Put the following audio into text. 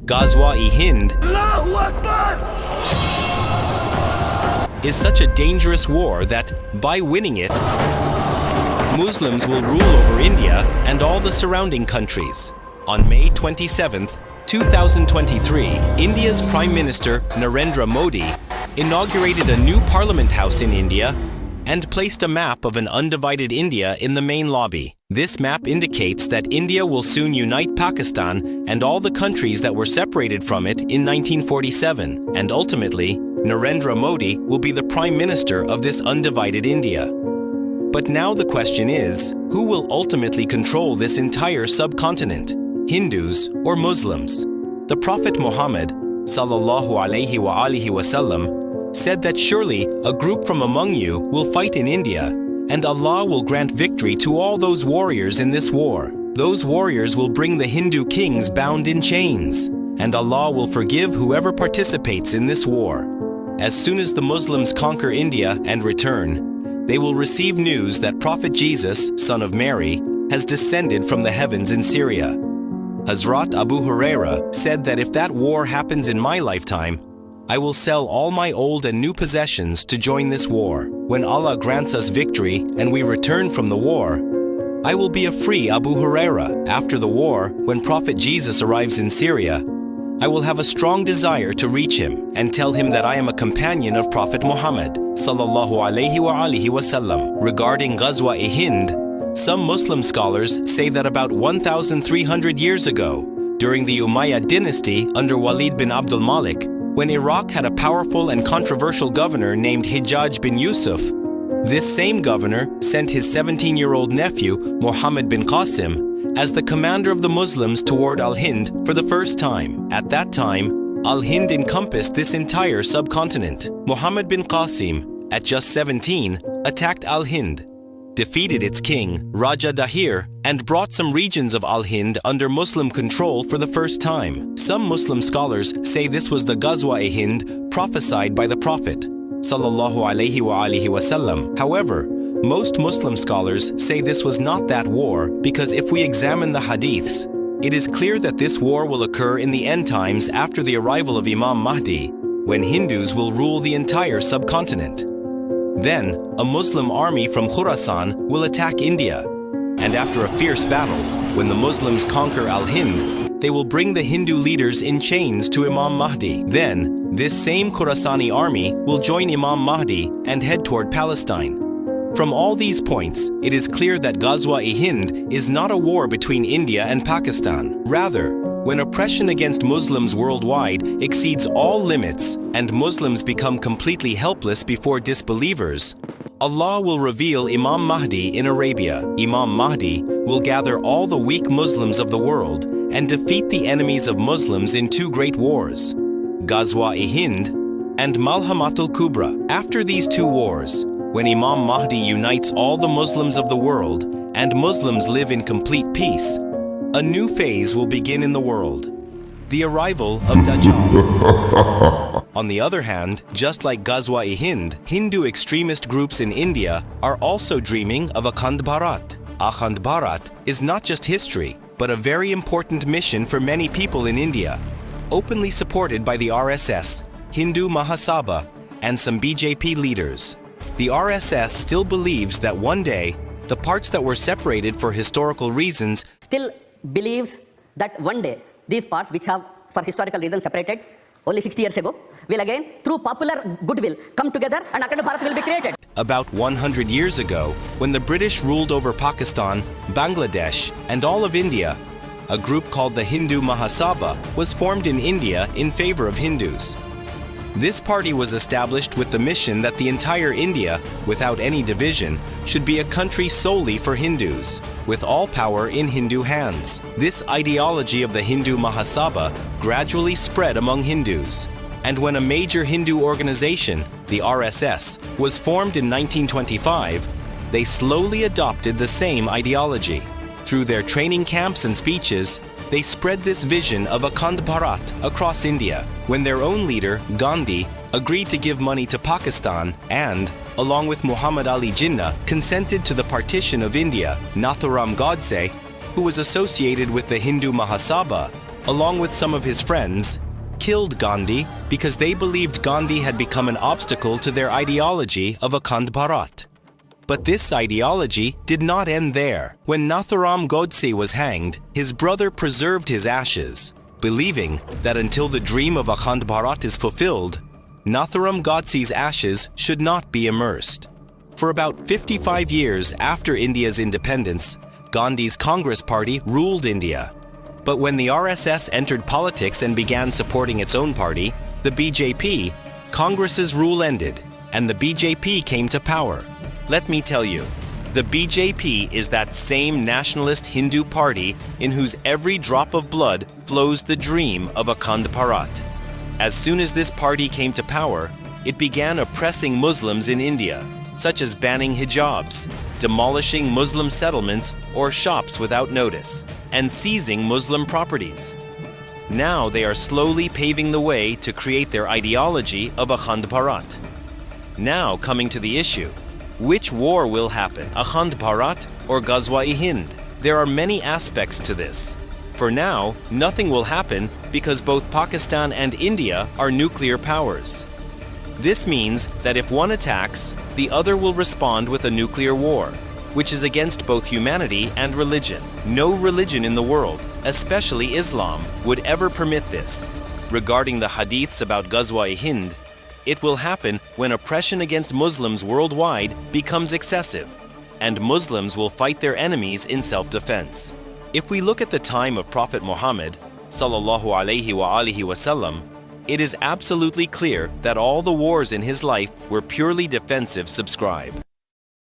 Ghazwa-e-Hind is such a dangerous war that, by winning it, Muslims will rule over India and all the surrounding countries. On May 27, 2023, India's Prime Minister Narendra Modi inaugurated a new Parliament House in India and placed a map of an undivided India in the main lobby. This map indicates that India will soon unite Pakistan and all the countries that were separated from it in 1947, and ultimately, Narendra Modi will be the Prime Minister of this undivided India. But now the question is, who will ultimately control this entire subcontinent? Hindus or Muslims? The Prophet Muhammad sallallahu alaihi wasallam said that surely a group from among you will fight in India, and Allah will grant victory to all those warriors in this war. Those warriors will bring the Hindu kings bound in chains, and Allah will forgive whoever participates in this war. As soon as the Muslims conquer India and return, they will receive news that Prophet Jesus, son of Mary, has descended from the heavens in Syria. Hazrat Abu Huraira said that if that war happens in my lifetime, I will sell all my old and new possessions to join this war. When Allah grants us victory and we return from the war, I will be a free Abu Huraira. After the war, when Prophet Jesus arrives in Syria, I will have a strong desire to reach him and tell him that I am a companion of Prophet Muhammad sallallahu alaihi wasallam. Regarding Ghazwa-e-Hind, some Muslim scholars say that about 1,300 years ago, during the Umayyad dynasty under Walid bin Abdul Malik, when Iraq had a powerful and controversial governor named Hijjaj bin Yusuf, this same governor sent his 17-year-old nephew, Muhammad bin Qasim, as the commander of the Muslims toward Al-Hind for the first time. At that time, Al-Hind encompassed this entire subcontinent. Muhammad bin Qasim, at just 17, attacked Al-Hind, defeated its king, Raja Dahir, and brought some regions of Al-Hind under Muslim control for the first time. Some Muslim scholars say this was the Ghazwa-e-Hind prophesied by the Prophet sallallahu alaihi wasallam. However, most Muslim scholars say this was not that war because if we examine the hadiths, it is clear that this war will occur in the end times after the arrival of Imam Mehdi, when Hindus will rule the entire subcontinent. Then, a Muslim army from Khurasan will attack India, and after a fierce battle, when the Muslims conquer Al-Hind, they will bring the Hindu leaders in chains to Imam Mehdi. Then, this same Khurasani army will join Imam Mehdi and head toward Palestine. From all these points, it is clear that Ghazwa-e-Hind is not a war between India and Pakistan. Rather, when oppression against Muslims worldwide exceeds all limits and Muslims become completely helpless before disbelievers, Allah will reveal Imam Mehdi in Arabia. Imam Mehdi will gather all the weak Muslims of the world and defeat the enemies of Muslims in two great wars, Ghazwa-e-Hind and Malhamatul Kubra. After these two wars, when Imam Mehdi unites all the Muslims of the world and Muslims live in complete peace, a new phase will begin in the world, the arrival of Dajjal. On the other hand, just like Ghazwa-e-Hind, Hindu extremist groups in India are also dreaming of Akhand Bharat. Akhand Bharat is not just history, but a very important mission for many people in India, openly supported by the RSS, Hindu Mahasabha, and some BJP leaders. The RSS still believes that one day, the parts that were separated for historical reasons still believes that one day these parts which have for historical reasons separated only 60 years ago will again through popular goodwill come together and Akhand Bharat will be created. About 100 years ago, when the British ruled over Pakistan, Bangladesh, and all of India, a group called the Hindu Mahasabha was formed in India in favor of Hindus. This party was established with the mission that the entire India, without any division, should be a country solely for Hindus, with all power in Hindu hands. This ideology of the Hindu Mahasabha gradually spread among Hindus, and when a major Hindu organization, the RSS, was formed in 1925, they slowly adopted the same ideology. Through their training camps and speeches, they spread this vision of Akhand Bharat across India, when their own leader, Gandhi, agreed to give money to Pakistan and, along with Muhammad Ali Jinnah, consented to the partition of India. Nathuram Godse, who was associated with the Hindu Mahasabha, along with some of his friends, killed Gandhi because they believed Gandhi had become an obstacle to their ideology of Akhand Bharat. But this ideology did not end there. When Nathuram Godse was hanged, his brother preserved his ashes, believing that until the dream of Akhand Bharat is fulfilled, Nathuram Godse's ashes should not be immersed. For about 55 years after India's independence, Gandhi's Congress Party ruled India. But when the RSS entered politics and began supporting its own party, the BJP, Congress's rule ended, and the BJP came to power. Let me tell you, the BJP is that same nationalist Hindu party in whose every drop of blood flows the dream of Akhand Bharat. As soon as this party came to power, it began oppressing Muslims in India, such as banning hijabs, demolishing Muslim settlements or shops without notice, and seizing Muslim properties. Now they are slowly paving the way to create their ideology of Akhand Bharat. Now coming to the issue, which war will happen, Akhand Bharat or Ghazwa-e-Hind? There are many aspects to this. For now, nothing will happen because both Pakistan and India are nuclear powers. This means that if one attacks, the other will respond with a nuclear war, which is against both humanity and religion. No religion in the world, especially Islam, would ever permit this. Regarding the hadiths about Ghazwa-e-Hind, it will happen when oppression against Muslims worldwide becomes excessive, and Muslims will fight their enemies in self-defense. If we look at the time of Prophet Muhammad, sallallahu alaihi wasallam, it is absolutely clear that all the wars in his life were purely defensive. Subscribe.